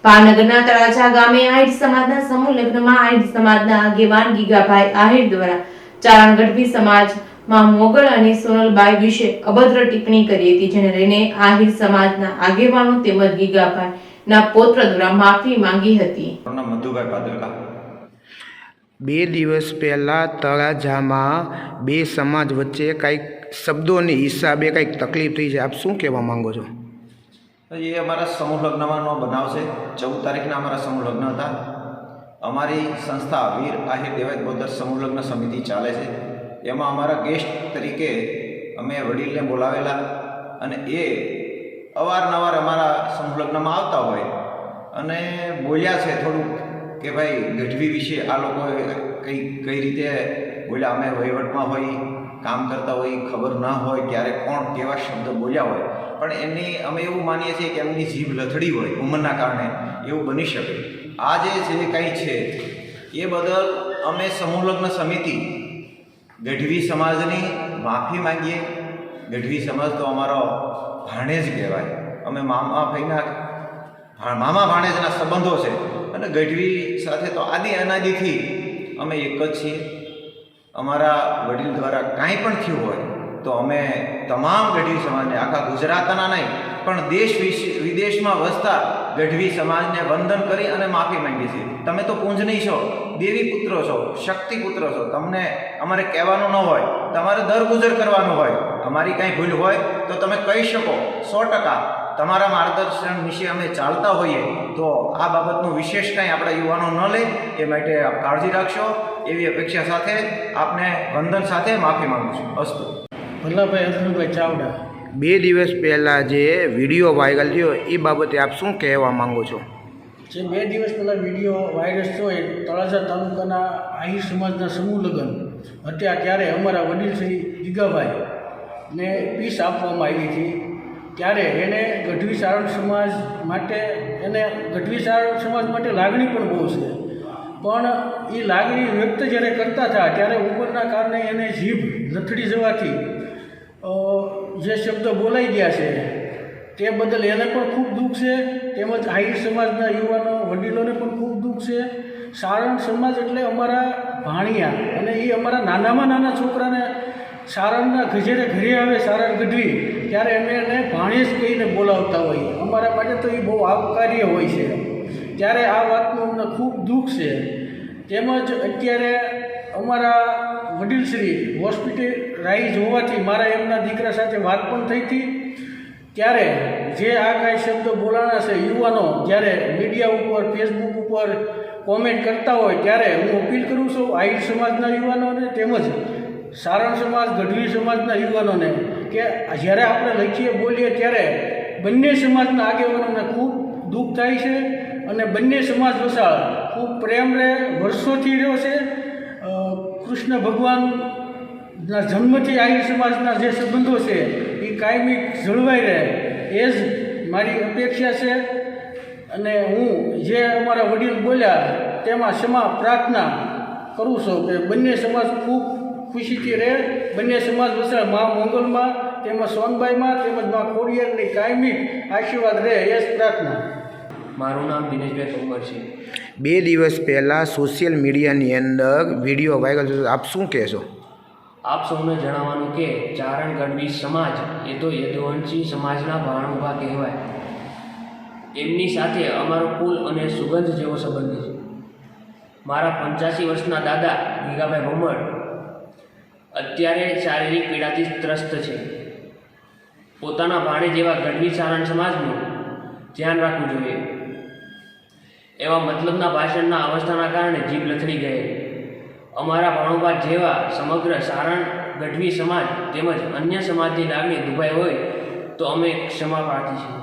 ભાવનગરના તળાજા ગામે આહિર સમાજના સમૂહ લગ્નમાં આહિર સમાજના આગેવાન ગીગાભાઈ આહિર દ્વારા ચારણ ગઢવી સમાજમાં મોગલ અને સોનલબાઈ વિશે અભદ્ર ટિપ્પણી કરી હતી, જેને લઈને આહિર સમાજના આગેવાનો તેમજ ગીગાભાઈના પૌત્ર દ્વારા માફી માંગી હતી. મધુભાઈ ભાદરકા. 2 દિવસ પહેલા તળાજામાં બે સમાજ વચ્ચે કંઈક શબ્દોની હિસાબે કંઈક તકલીફ થઈ છે. આપ શું કહેવા માંગો છો? એ અમારા સમૂહ લગ્નનો બનાવ છે. 14 તારીખના અમારા સમૂહ લગ્ન હતા. અમારી સંસ્થા વીર આહિર દેવાયત બોદર સમૂહ લગ્ન સમિતિ ચાલે છે. એમાં અમારા ગેસ્ટ તરીકે અમે વડીલને બોલાવેલા અને એ અવારનવાર અમારા સમૂહ લગ્નમાં આવતા હોય અને બોલ્યા છે થોડુંક કે ભાઈ ગઢવી વિશે આ લોકોએ કઈ રીતે બોલ્યા. અમે વહીવટમાં હોય, કામ કરતા હોય, ખબર ના હોય ક્યારે કોણ કેવા શબ્દ બોલ્યા હોય, પણ એમની અમે એવું માનીએ છીએ કે એમની જીભ લથડી હોય ઉંમરના કારણે, એવું બની શકે. આ જે કંઈ છે એ બદલ અમે સમૂહ લગ્ન સમિતિ ગઢવી સમાજની માફી માંગીએ. ગઢવી સમાજ તો અમારો ભાણેજ કહેવાય. અમે મામા ભાણેજના સંબંધો છે અને ગઢવી સાથે તો આદિ અનાદિથી અમે એક જ છીએ. અમારા વડીલ દ્વારા કાંઈ પણ થયું હોય તો અમે તમામ ગઢવી સમાજને, આખા ગુજરાતના નહીં પણ દેશ વિદેશમાં વસતા ગઢવી સમાજને વંદન કરી અને માફી માંગીએ છીએ. તમે તો પૂંજની છો, દેવી પુત્રો છો, શક્તિ પુત્રો છો. તમને અમારે કહેવાનું ન હોય, તમારે દરગુજર કરવાનું હોય. અમારી કાંઈ ભૂલ હોય તો તમે કહી શકો. 100% તમારા માર્ગદર્શન વિશે અમે ચાલતા હોઈએ તો આ બાબતનું વિશેષ કાંઈ આપણા યુવાનો ન લે એ માટે આપ કાળજી રાખશો એવી અપેક્ષા સાથે આપને વંદન સાથે માફી માંગુ છું. અસ્તુ. ભલ્લાભાઈ અર્જુનભાઈ ચાવડા. 2 દિવસ પહેલાં જે વિડીયો વાયરલ થયો એ બાબતે આપ શું કહેવા માંગો છો? જે 2 દિવસ પહેલાં વિડીયો વાયરલ થયો એ તળાજા તાલુકાના આહિર સમાજના સમૂહ લગ્ન હતા, ત્યારે અમારા વડીલ શ્રી ગીગાભાઈને પીસ આપવામાં આવી હતી. ત્યારે એને ગઢવી ચારણ સમાજ માટે લાગણી પણ બહુ છે, પણ એ લાગણી વ્યક્ત જ્યારે કરતા હતા ત્યારે ઉંમરના કારણે એને જીભ લથડી જવાથી જે શબ્દ બોલાઈ ગયા છે તે બદલ એને પણ ખૂબ દુઃખ છે. તેમજ આહિર સમાજના યુવાનો વડીલોને પણ ખૂબ દુઃખ છે. ચારણ સમાજ એટલે અમારા ભાણિયા, અને એ અમારા નાનામાં નાના છોકરાને ચારણના ઘરે આવે ચારણ ગઢવી ત્યારે અમે એને ભાણેજ કહીને બોલાવતા હોઈએ. અમારા માટે તો એ બહુ આવકાર્ય હોય છે. ત્યારે આ વાતનું અમને ખૂબ દુઃખ છે. તેમજ અત્યારે અમારા વડીલશ્રી હોસ્પિટલાઇઝ હોવાથી મારા એમના દીકરા સાથે વાત પણ થઈ હતી. ત્યારે જે આ કાંઈ શબ્દ બોલાણા છે, યુવાનો જ્યારે મીડિયા ઉપર, ફેસબુક ઉપર કોમેન્ટ કરતા હોય ત્યારે હું અપીલ કરું છું આહિર સમાજના યુવાનોને તેમજ ચારણ સમાજ, ગઢવી સમાજના યુવાનોને કે જ્યારે આપણે લખીએ બોલીએ ત્યારે બંને સમાજના આગેવાનોને ખૂબ દુઃખ થાય છે અને બંને સમાજ વસાળ ખૂબ પ્રેમ વર્ષોથી રહ્યો છે. કૃષ્ણ ભગવાનના જન્મથી આહિર સમાજના જે સંબંધો છે એ કાયમી જળવાઈ રહે એ જ મારી અપેક્ષા છે. અને હું જે અમારા વડીલ બોલ્યા તેમાં ક્ષમા પ્રાર્થના કરું છું કે બંને સમાજ ખૂબ ખુશીથી રહે. બંને સમાજ વસાળ મા મોગલમાં તેમજ સોનબાઈમાં તેમજ મા ખોડિયારની કાયમી આશીર્વાદ રહે એ જ પ્રાર્થના. મારું નામ દિનેશભાઈ પરમાર છે. 2 દિવસ પહેલાં સોશિયલ મીડિયાની અંદર વિડીયો વાયરલ થયો, આપ શું કહેશો? આપ સૌને જણાવવાનું કે ચારણ ગઢવી સમાજ એ તો યદુવંશી સમાજના ભાણુભા કહેવાય. એમની સાથે અમારો કુલ અને સુગંધ જેવો સંબંધ છે. મારા 85 વર્ષના દાદા ગીગાભાઈ ભમર અત્યારે શારીરિક પીડાથી ત્રસ્ત છે. પોતાના ભાણે જેવા ગઢવી ચારણ સમાજનું ધ્યાન રાખવું જોઈએ. એવા મતલબના ભાષણના અવસ્થાના કારણે જીભ લથડી ગઈ. અમારા ભાણુભા જેવા સમગ્ર ચારણ ગઢવી સમાજ તેમજ અન્ય સમાજની લાગણી દુભાઈ હોય તો અમે ક્ષમા પ્રાર્થી છીએ.